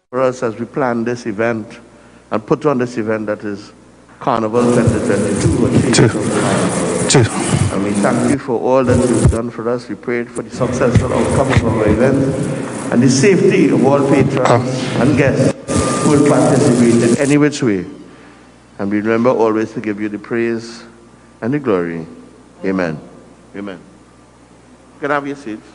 for us as we plan this event and put on this event that is Carnival 2022, a taste of Carnival. And we thank you for all that you've done for us. We prayed for the successful outcome of our event and the safety of all patrons and guests who will participate in any which way. And we remember always to give you the praise and the glory. Amen. Amen. You can have your seats.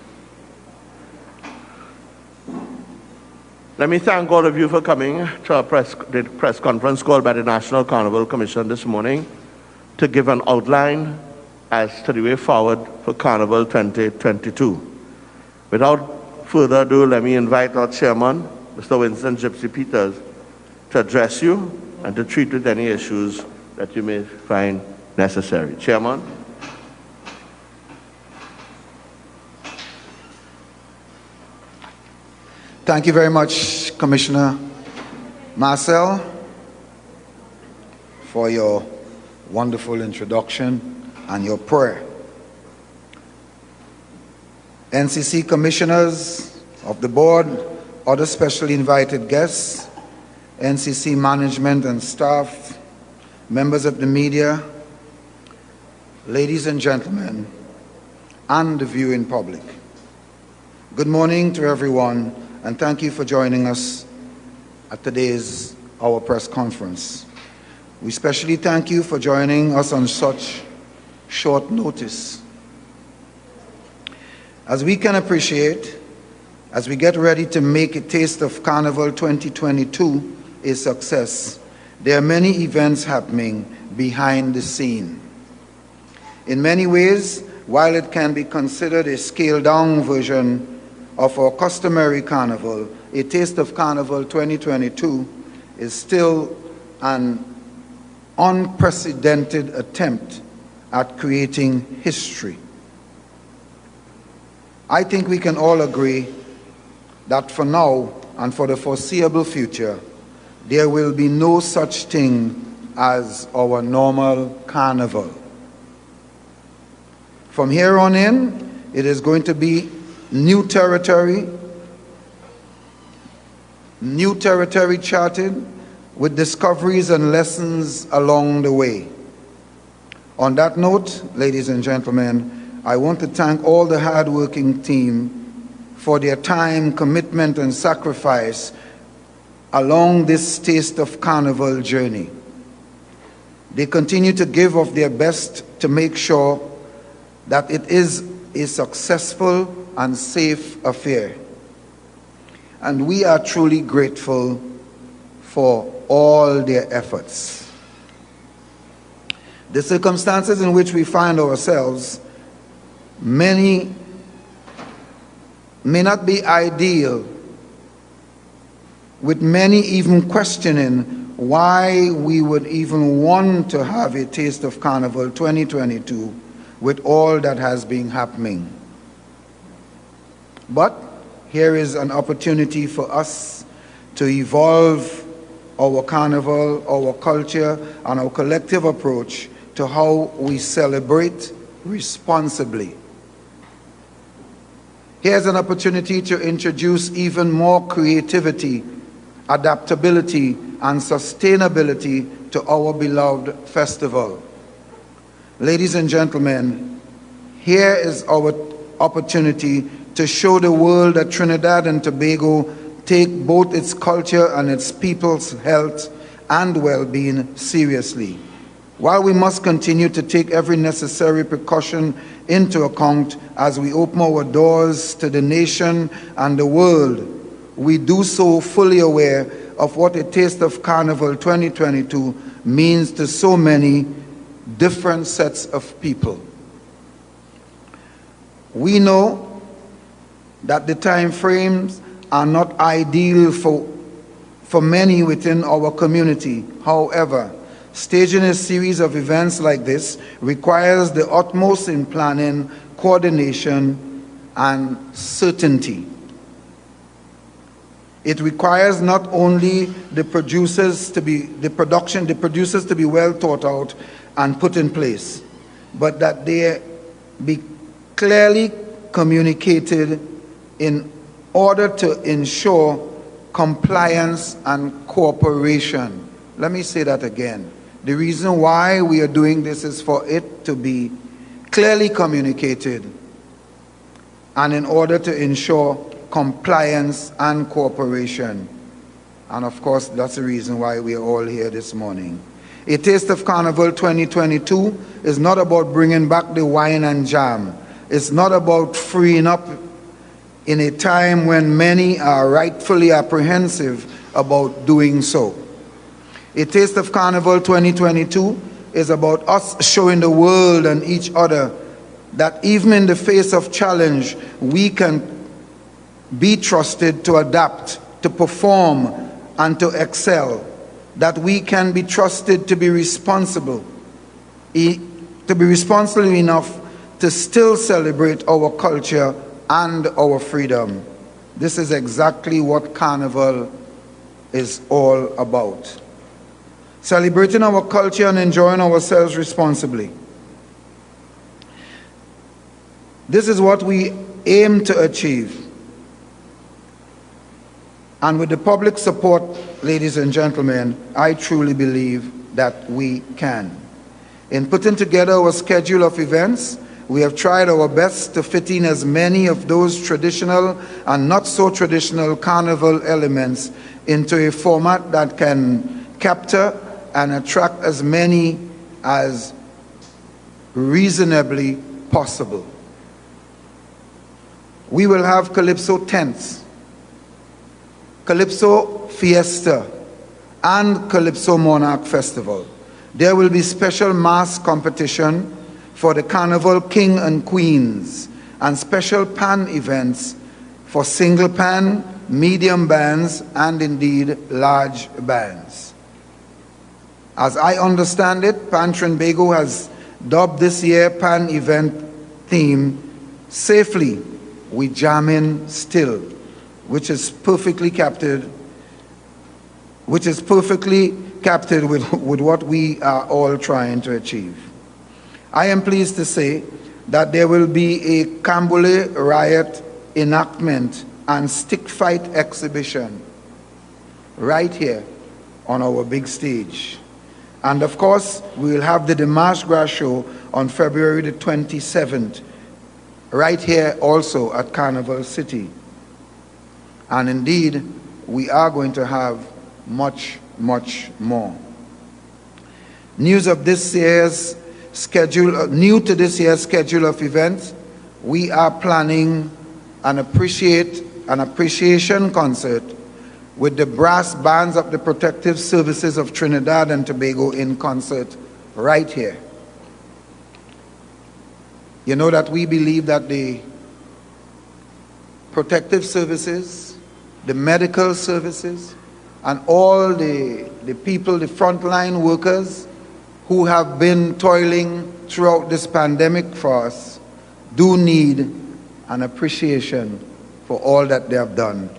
Let me thank all of you for coming to our the press conference called by the National Carnival Commission this morning to give an outline as to the way forward for Carnival 2022. Without further ado, let me invite our chairman, Mr. Winston Gypsy Peters, to address you and to treat with any issues that you may find necessary. Chairman. Thank you very much, Commissioner Marcel, for your wonderful introduction and your prayer. NCC commissioners of the board, other specially invited guests, NCC management and staff, members of the media, ladies and gentlemen, and the viewing public. Good morning to everyone, and thank you for joining us at today's our press conference. We especially thank you for joining us on such short notice. As we can appreciate, as we get ready to make a taste of Carnival 2022 a success, there are many events happening behind the scene. In many ways, while it can be considered a scaled-down version of our customary carnival, a taste of Carnival 2022 is still an unprecedented attempt at creating history. I think we can all agree that for now and for the foreseeable future, there will be no such thing as our normal carnival. From here on in, it is going to be new territory charted with discoveries and lessons along the way. On that note, ladies and gentlemen, I want to thank all the hard-working team for their time, commitment, and sacrifice along this Taste of Carnival journey. They continue to give of their best to make sure that it is a successful and safe affair. And we are truly grateful for all their efforts. The circumstances in which we find ourselves, many may not be ideal, with many even questioning why we would even want to have a taste of Carnival 2022 with all that has been happening. But here is an opportunity for us to evolve our carnival, our culture, and our collective approach to how we celebrate responsibly. Here's an opportunity to introduce even more creativity, adaptability, and sustainability to our beloved festival. Ladies and gentlemen, here is our opportunity to show the world that Trinidad and Tobago take both its culture and its people's health and well-being seriously. While we must continue to take every necessary precaution into account as we open our doors to the nation and the world, we do so fully aware of what a taste of Carnival 2022 means to so many different sets of people. We know that the time frames are not ideal for many within our community. However, staging a series of events like this requires the utmost in planning, coordination, and certainty. It requires not only the producers to be well thought out and put in place, but that they be clearly communicated in order to ensure compliance, and cooperation. Let me say that again. The reason why we are doing this is for it to be clearly communicated and in order to ensure compliance and cooperation. And of course, that's the reason why we are all here this morning. A Taste of Carnival 2022 is not about bringing back the wine and jam. It's not about freeing up in a time when many are rightfully apprehensive about doing so. A Taste of Carnival 2022 is about us showing the world and each other that even in the face of challenge, we can be trusted to adapt, to perform, and to excel. That we can be trusted to be responsible enough to still celebrate our culture and our freedom. This is exactly what Carnival is all about. Celebrating our culture and enjoying ourselves responsibly. This is what we aim to achieve. And with the public support, ladies and gentlemen, I truly believe that we can. In putting together our schedule of events, we have tried our best to fit in as many of those traditional and not so traditional carnival elements into a format that can capture and attract as many as reasonably possible. We will have Calypso tents, Calypso Fiesta, and Calypso Monarch Festival. There will be special mass competition for the Carnival King and Queens and special pan events for single pan, medium bands, and indeed large bands. As I understand it, Trinidad and Tobago has dubbed this year pan event theme Safely We Jamming Still, which is perfectly captured with what we are all trying to achieve. I am pleased to say that there will be a Cambole riot enactment and stick fight exhibition right here on our big stage. And of course, we will have the Dimanche Gras show on February the 27th, right here also at Carnival City. And indeed, we are going to have much, much more. News of this year's schedule, new to this year's schedule of events, we are planning an appreciation concert with the brass bands of the Protective Services of Trinidad and Tobago in concert right here. You know that we believe that the Protective Services, the medical services, and all the people, the frontline workers who have been toiling throughout this pandemic for us do need an appreciation for all that they have done.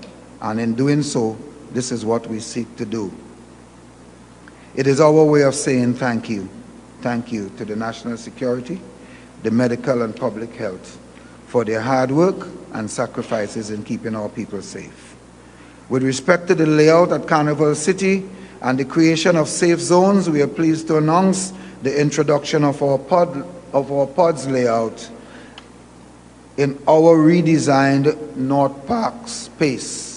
And in doing so, this is what we seek to do. It is our way of saying thank you. Thank you to the national security, the medical and public health for their hard work and sacrifices in keeping our people safe. With respect to the layout at Carnival City and the creation of safe zones, we are pleased to announce the introduction of our pods layout in our redesigned North Park space.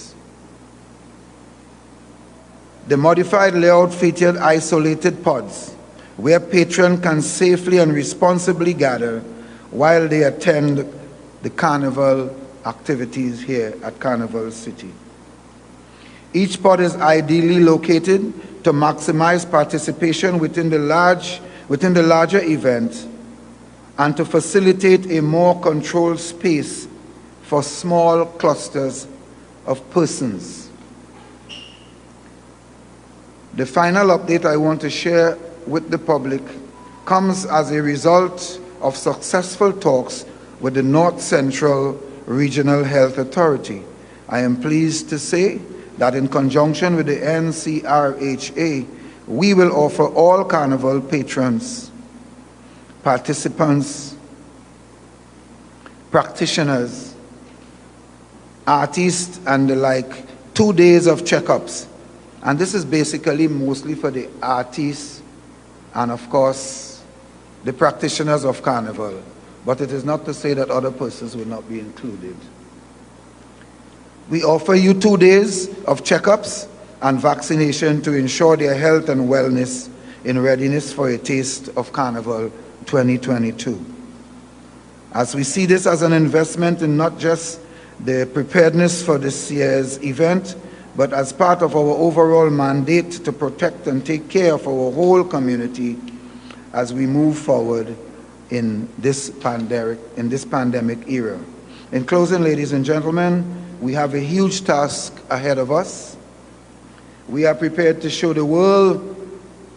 The modified layout featured isolated pods where patrons can safely and responsibly gather while they attend the carnival activities here at Carnival City. Each pod is ideally located to maximize participation within the larger event and to facilitate a more controlled space for small clusters of persons. The final update I want to share with the public comes as a result of successful talks with the North Central Regional Health Authority. I am pleased to say that in conjunction with the NCRHA, we will offer all Carnival patrons, participants, practitioners, artists, and the like 2 days of checkups. And this is basically mostly for the artists and, of course, the practitioners of Carnival. But it is not to say that other persons will not be included. We offer you 2 days of checkups and vaccination to ensure their health and wellness in readiness for a taste of Carnival 2022. As we see this as an investment in not just the preparedness for this year's event, but as part of our overall mandate to protect and take care of our whole community as we move forward in this pandemic era. In closing, ladies and gentlemen, we have a huge task ahead of us. We are prepared to show the world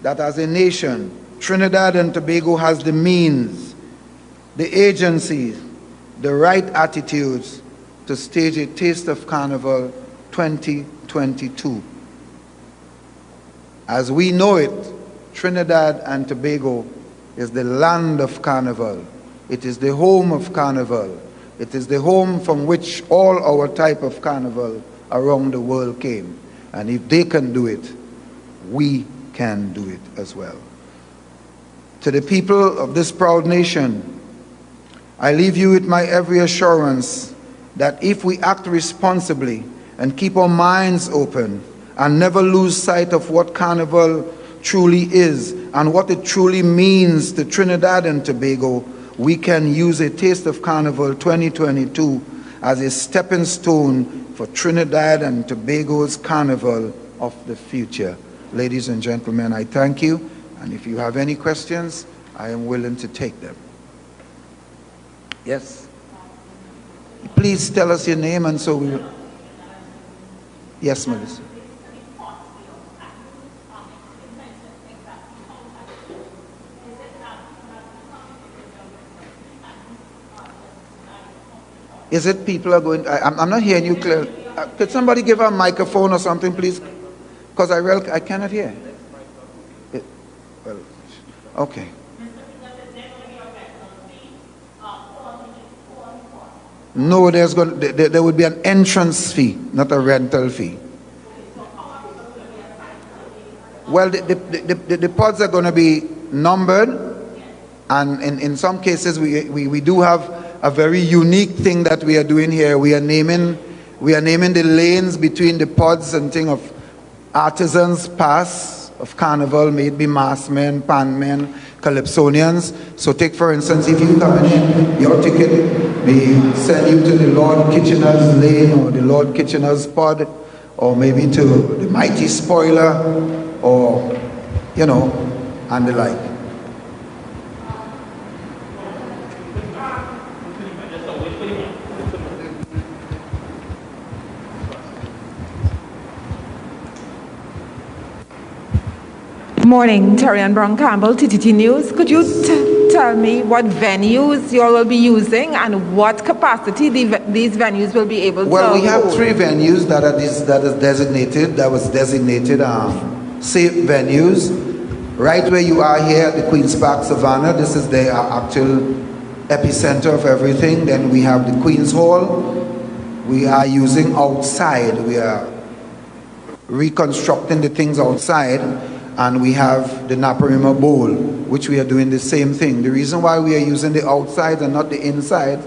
that as a nation, Trinidad and Tobago has the means, the agencies, the right attitudes to stage a taste of Carnival 2022. As we know it, Trinidad and Tobago is the land of Carnival. It is the home of Carnival. It is the home from which all our type of Carnival around the world came. And if they can do it, we can do it as well. To the people of this proud nation, I leave you with my every assurance that if we act responsibly and keep our minds open and never lose sight of what Carnival truly is and what it truly means to Trinidad and Tobago, we can use a taste of Carnival 2022 as a stepping stone for Trinidad and Tobago's Carnival of the future. Ladies and gentlemen, I thank you, and if you have any questions, I am willing to take them. Yes? Please tell us your name, and so we will... Yes, Melissa. Is it people are going... I'm not hearing you clearly. Could somebody give her a microphone or something, please? Because I cannot hear. Well, okay. No, there would be an entrance fee, not a rental fee. Well, the pods are going to be numbered, and in some cases we do have a very unique thing that we are doing here. We are naming the lanes between the pods and thing of artisans pass of Carnival, may it be massmen, panmen, calypsonians. So take for instance, if you come in, your ticket may send you to the Lord Kitchener's lane or the Lord Kitchener's pod, or maybe to the Mighty Spoiler, or and the like. Morning, Terry Ann Brown Campbell, TTT News. Could you tell me what venues you all will be using and what capacity these venues will be able to Well, we have hold? 3 venues that was designated safe venues. Right where you are here at the Queen's Park Savannah, this is the actual epicenter of everything. Then we have the Queen's Hall. We are using outside. We are reconstructing the things outside. And we have the Naparima Bowl, which we are doing the same thing. The reason why we are using the outside and not the inside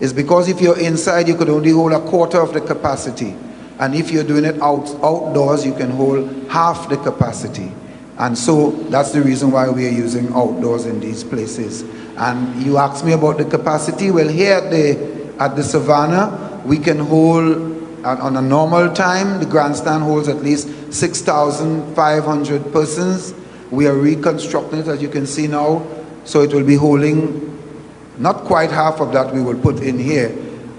is because if you're inside, you could only hold a quarter of the capacity. And if you're doing it outdoors, you can hold half the capacity. And so that's the reason why we are using outdoors in these places. And you asked me about the capacity. Well, here at the Savannah, we can hold, on a normal time, the grandstand holds at least 6,500 persons. We are reconstructing it, as you can see now, so it will be holding not quite half of that we will put in here.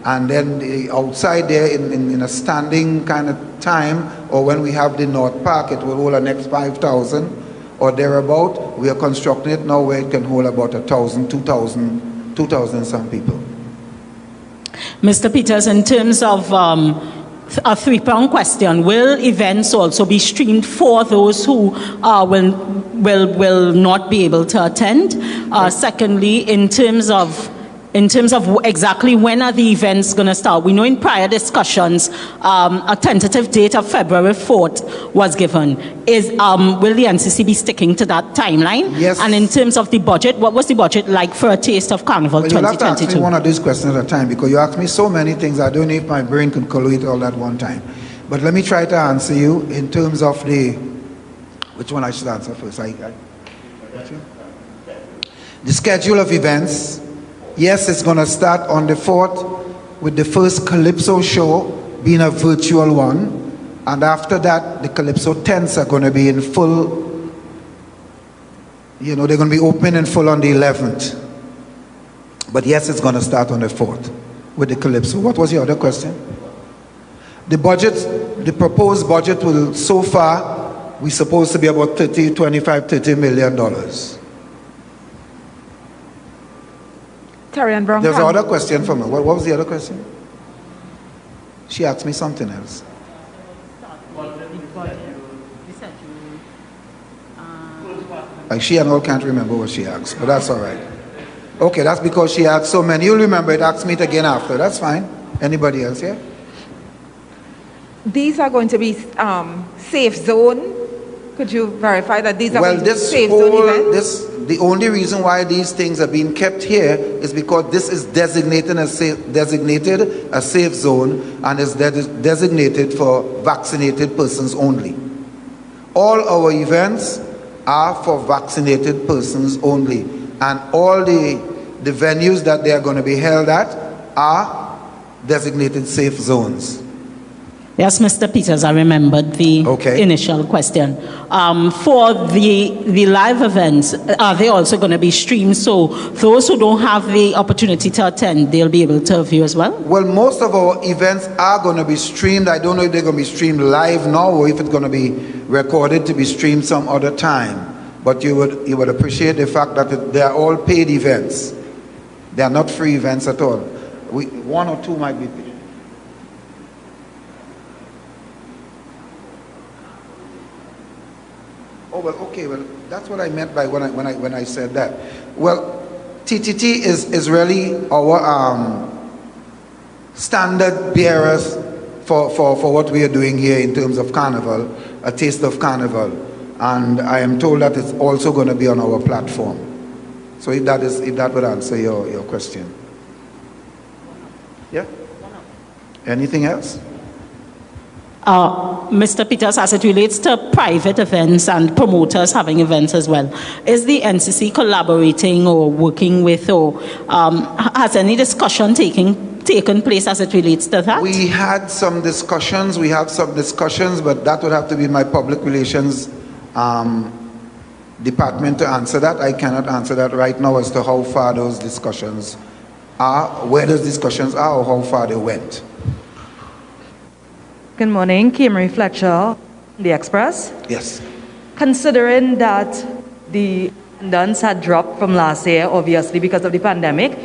And then the outside there in a standing kind of time, or when we have the North Park, it will hold the next 5,000 or thereabout. We are constructing it now where it can hold about 1,000, 2,000 some people. Mr. Peters, in terms of a 3-pound question, will events also be streamed for those who will not be able to attend? Secondly, in terms of In terms of exactly when are the events going to start? We know in prior discussions, a tentative date of February 4th was given. Will the NCC be sticking to that timeline? Yes. And in terms of the budget, what was the budget like for a taste of Carnival 2022? You'll have to ask me one of these questions at a time, because you asked me so many things, I don't know if my brain could collate all that one time. But let me try to answer you in terms of which one I should answer first? The schedule of events. Yes, it's going to start on the 4th with the first Calypso show being a virtual one. And after that, the Calypso tents are going to be in full, they're going to be open in full on the 11th. But yes, it's going to start on the 4th with the Calypso. What was your other question? The budget, the proposed budget will, so far, we're supposed to be about $30 million. There's another question from her. What was the other question? She asked me something else. She and all can't remember what she asked, but that's all right. Okay, that's because she asked so many. You'll remember it. Ask me it again after. That's fine. Anybody else here? These are going to be safe zone. Could you verify that these are going to be safe zone events? The only reason why these things are being kept here is because this is designated a safe zone, and is designated for vaccinated persons only. All our events are for vaccinated persons only, and all the venues that they are going to be held at are designated safe zones. Yes, Mr. Peters, I remembered the initial question. For the live events, are they also going to be streamed? So those who don't have the opportunity to attend, they'll be able to view as well? Well, most of our events are going to be streamed. I don't know if they're going to be streamed live now or if it's going to be recorded to be streamed some other time. But you would appreciate the fact that they are all paid events. They are not free events at all. One or two might be paid. Oh, well, okay, well, that's what I meant by when I said that. Well, TTT is really our standard bearers for what we are doing here in terms of Carnival, a taste of Carnival. And I am told that it's also going to be on our platform. So if that would answer your question. Yeah? Anything else? Mr. Peters, as it relates to private events and promoters having events as well, is the NCC collaborating or working with, or has any discussion taken place as it relates to that? We have some discussions, but that would have to be my public relations department to answer that. I cannot answer that right now as to how far those discussions are, where those discussions are, or how far they went. Good morning, Kimmery Fletcher, The Express. Yes. Considering that the attendance had dropped from last year, obviously because of the pandemic,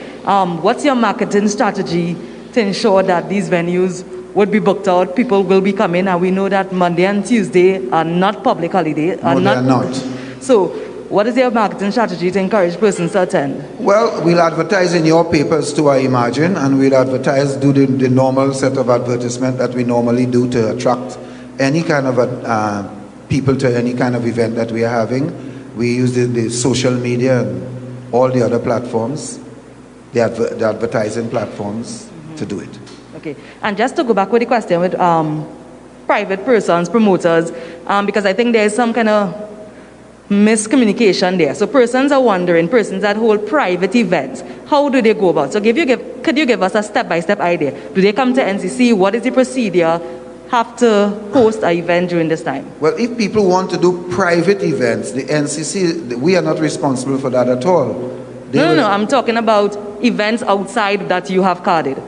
what's your marketing strategy to ensure that these venues would be booked out, people will be coming, and we know that Monday and Tuesday are not public holidays. No, they are not. So, what is your marketing strategy to encourage persons to attend? Well, we'll advertise in your papers too, I imagine, and we'll advertise, do the normal set of advertisement that we normally do to attract any kind of people to any kind of event that we are having. We use the social media and all the other platforms, the advertising platforms to do it. Okay, and just to go back with the question with private persons, promoters, because I think there's some kind of miscommunication there. So persons are wondering, persons that hold private events, how do they go about? So could you give us a step-by-step idea? Do they come to NCC? What is the procedure? Have to host an event during this time? Well, if people want to do private events, the NCC, we are not responsible for that at all. No, I'm talking about events outside that you have carded.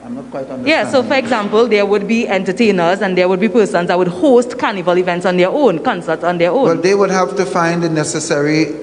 I'm not quite understanding. Yeah, so for example, there would be entertainers and there would be persons that would host carnival events on their own, concerts on their own. Well, they would have to find the necessary,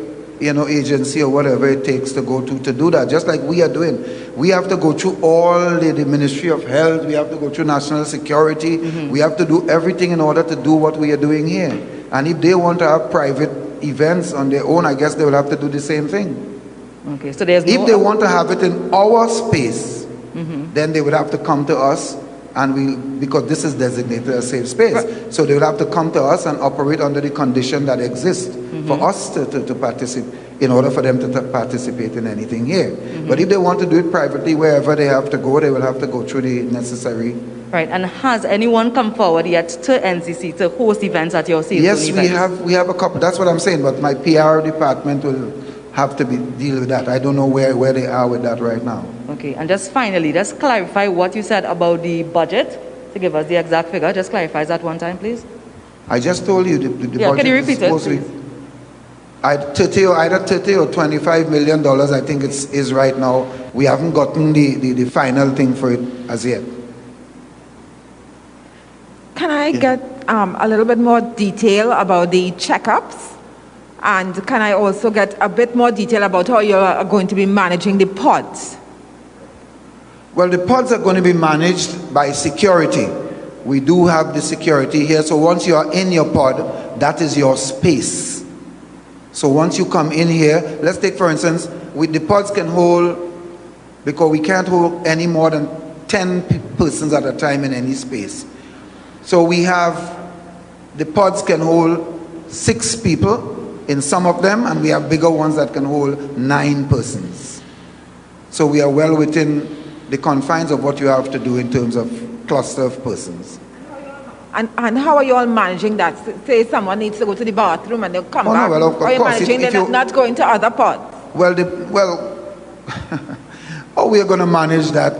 agency or whatever it takes to go to do that, just like we are doing. We have to go through all the Ministry of Health, we have to go through National Security, we have to do everything in order to do what we are doing here. And if they want to have private events on their own, I guess they will have to do the same thing. Okay, so there's If they want to have it in our space, then they would have to come to us, and because this is designated as safe space. Right. So they would have to come to us and operate under the condition that exists for us to participate, in order for them to participate in anything here. But if they want to do it privately, wherever they have to go, they will have to go through the necessary. Right, and has anyone come forward yet to NCC to host events at your sales? Yes, we have a couple. That's what I'm saying. But my PR department will have to deal with that. I don't know where they are with that right now. Okay, and just finally, just clarify what you said about the budget, to give us the exact figure. Just clarify that one time, please. I just told you the budget can you repeat it, please? Either 30 or $25 million, I think is right now. We haven't gotten the final thing for it as yet. Can I get a little bit more detail about the checkups? And can I also get a bit more detail about how you are going to be managing the pods? Well, the pods are going to be managed by security. We do have the security here. So once you are in your pod, that is your space. So once you come in here, let's take for instance, the pods can hold, because we can't hold any more than 10 persons at a time in any space. So the pods can hold 6 people in some of them, and we have bigger ones that can hold 9 persons. So we are well within the confines of what you have to do in terms of cluster of persons. And how are you all managing that? Say someone needs to go to the bathroom and they'll come back. No, well, of how are you course, managing them not going to other pods? How we are going to manage that?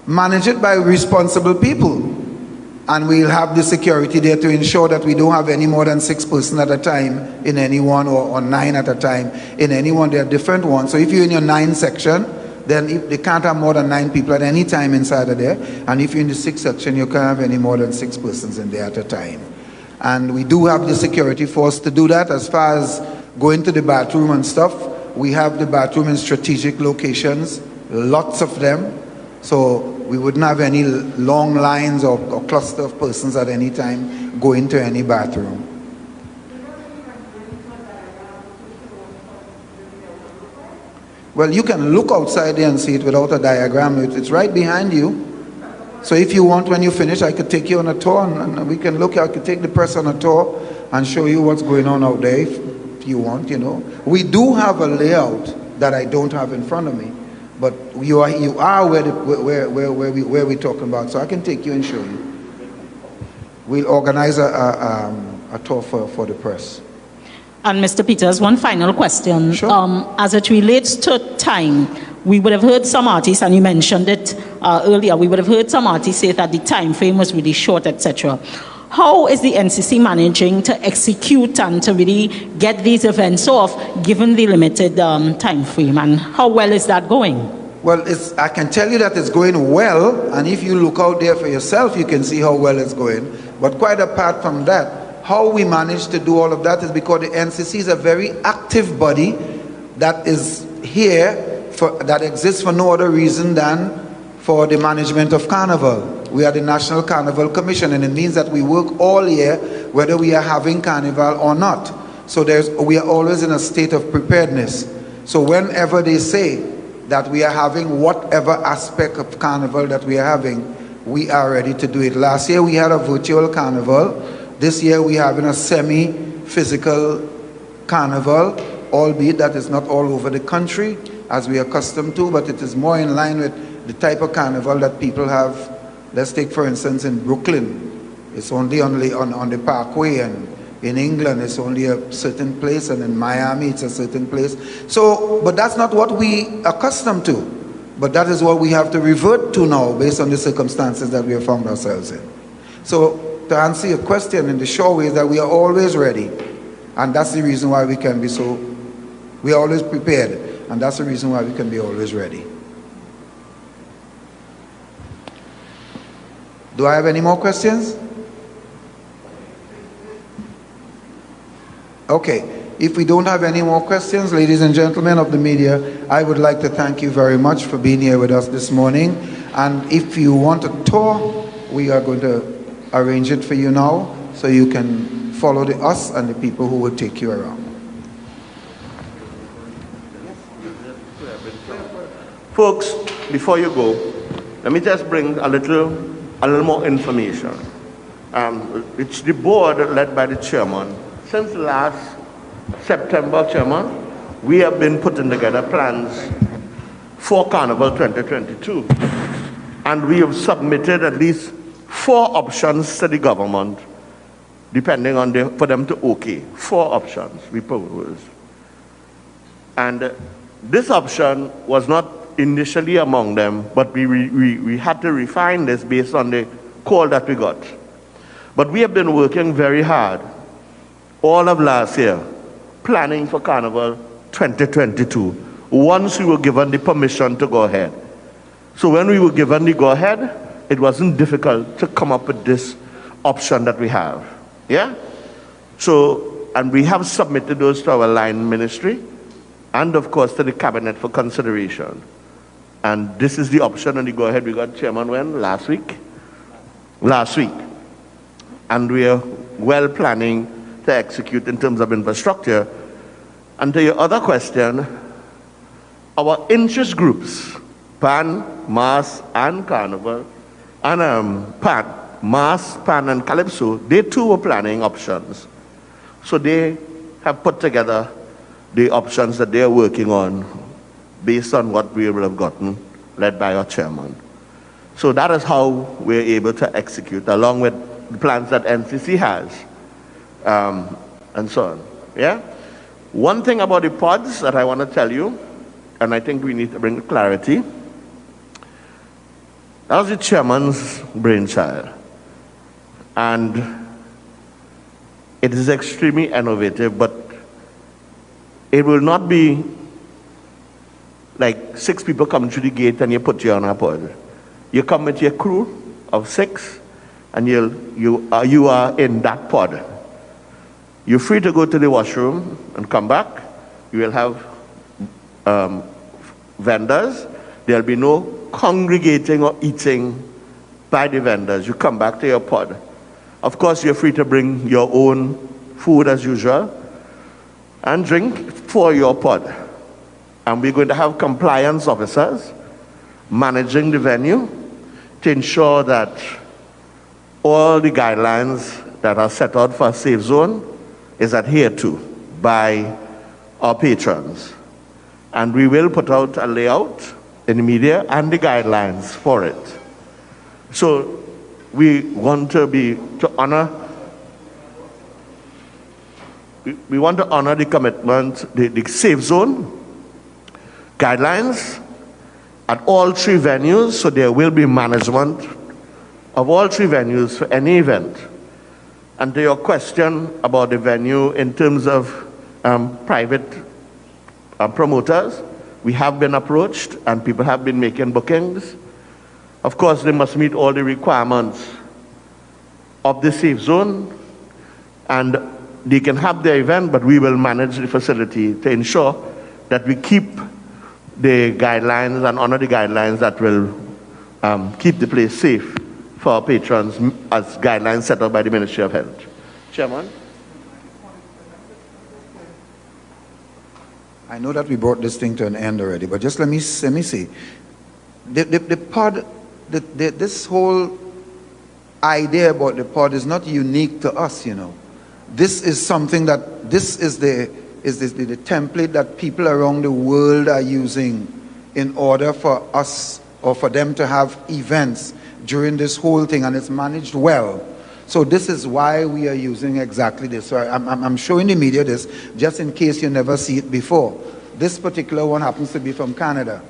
Manage it by responsible people. And we'll have the security there to ensure that we don't have any more than 6 persons at a time in any one, or 9 at a time in any one. There are different ones. So if you're in your 9 section, then if they can't have more than 9 people at any time inside of there. And if you're in the 6 section, you can't have any more than 6 persons in there at a time. And we do have the security force to do that. As far as going to the bathroom and stuff, we have the bathroom in strategic locations, lots of them. So we wouldn't have any long lines or cluster of persons at any time going to any bathroom. Well, you can look outside there and see it without a diagram. It's right behind you. So if you want, when you finish, I could take you on a tour, and we can look. I could take the press on a tour and show you what's going on out there if you want, you know. We do have a layout that I don't have in front of me. But you are where we're talking about, so I can take you and show you. We'll organize a tour for the press. And Mr. Peters, one final question. Sure. As it relates to time, we would have heard some artists, and you mentioned it earlier, we would have heard some artists say that the time frame was really short, etc. How is the NCC managing to execute and to really get these events off, given the limited time frame, and how well is that going? Well, I can tell you that it's going well, and if you look out there for yourself, you can see how well it's going. But quite apart from that, how we manage to do all of that is because the NCC is a very active body that is here, that exists for no other reason than for the management of Carnival. We are the National Carnival Commission, and it means that we work all year, whether we are having Carnival or not. So we are always in a state of preparedness. So whenever they say that we are having whatever aspect of Carnival that we are having, we are ready to do it. Last year we had a virtual Carnival. This year we are having a semi-physical Carnival, albeit that is not all over the country as we are accustomed to, but it is more in line with the type of Carnival that people have. Let's take, for instance, in Brooklyn, it's only on the Parkway, and in England it's only a certain place, and in Miami it's a certain place. So, but that's not what we are accustomed to. But that is what we have to revert to now based on the circumstances that we have found ourselves in. So, to answer your question in the short way is that we are always ready. And that's the reason why we can be we are always prepared. And that's the reason why we can be always ready. Do I have any more questions? Okay. If we don't have any more questions, ladies and gentlemen of the media, I would like to thank you very much for being here with us this morning. And if you want a tour, we are going to arrange it for you now so you can follow us and the people who will take you around. Folks, before you go, let me just bring a little more information. It's the board led by the chairman. Since last September, chairman, we have been putting together plans for Carnival 2022. And we have submitted at least 4 options to the government, depending on for them to okay. 4 options we proposed. And this option was not initially among them, but we had to refine this based on the call that we got. But we have been working very hard all of last year, planning for Carnival 2022, once we were given the permission to go ahead. So when we were given the go-ahead, it wasn't difficult to come up with this option that we have. Yeah? So, and we have submitted those to our line ministry, and of course to the cabinet for consideration. And this is the option and the go-ahead we got, Chairman, when? Last week? Last week. And we are well planning to execute in terms of infrastructure. And to your other question, our interest groups, PAN, MAS, and Carnival, and PAN, MAS, PAN, and Calypso, they too were planning options. So they have put together the options that they are working on based on what we will have gotten, led by our chairman. So that is how we're able to execute, along with the plans that NCC has, and so on. Yeah? One thing about the pods that I want to tell you, and I think we need to bring clarity, that was the chairman's brainchild. And it is extremely innovative, but it will not be like 6 people come through the gate and you put you on a pod. You come with your crew of 6, and you are in that pod. You're free to go to the washroom and come back. You will have vendors. There'll be no congregating or eating by the vendors. You come back to your pod. Of course, you're free to bring your own food as usual and drink for your pod. And we're going to have compliance officers managing the venue to ensure that all the guidelines that are set out for a safe zone is adhered to by our patrons. And we will put out a layout in the media and the guidelines for it. So we want to honor the commitment, the safe zone guidelines at all 3 venues, so there will be management of all 3 venues for any event. And to your question about the venue in terms of private promoters, we have been approached and people have been making bookings. Of course, they must meet all the requirements of the safe zone, and they can have their event, but we will manage the facility to ensure that we keep the guidelines and honor the guidelines that will keep the place safe for our patrons as guidelines set out by the Ministry of Health. Chairman? I know that we brought this thing to an end already, but just let me see. The pod, this whole idea about the pod is not unique to us, you know. This is something that, this is the template that people around the world are using in order for us or for them to have events during this whole thing, and it's managed well. So this is why we are using exactly this. So I'm showing the media this just in case you never see it before. This particular one happens to be from Canada.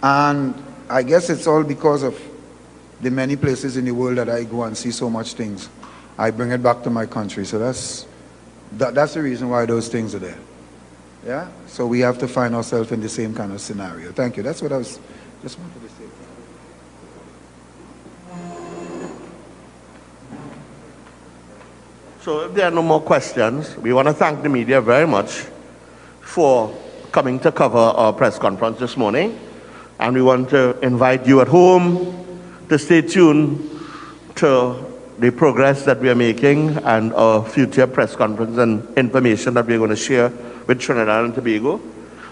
And I guess it's all because of the many places in the world that I go and see so much things. I bring it back to my country. So that's the reason why those things are there. Yeah? So we have to find ourselves in the same kind of scenario. Thank you. That's what I was just wanted to say. So if there are no more questions, we want to thank the media very much for coming to cover our press conference this morning. And we want to invite you at home to stay tuned to the progress that we are making and our future press conference and information that we're going to share with Trinidad and Tobago.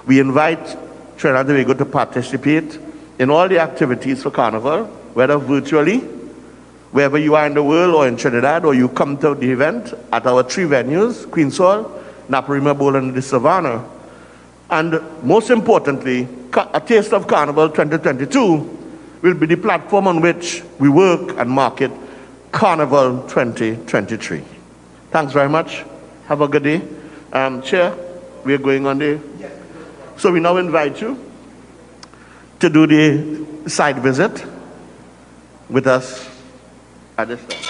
We invite Trinidad and Tobago to participate in all the activities for Carnival, whether virtually, wherever you are in the world or in Trinidad, or you come to the event at our 3 venues, Queen's Hall, Naparima Bowl, and the Savannah. And most importantly, A Taste of Carnival 2022 will be the platform on which we work and market Carnival 2023. Thanks very much. Have a good day. Chair, we are going on the... So we now invite you to do the side visit with us at this time.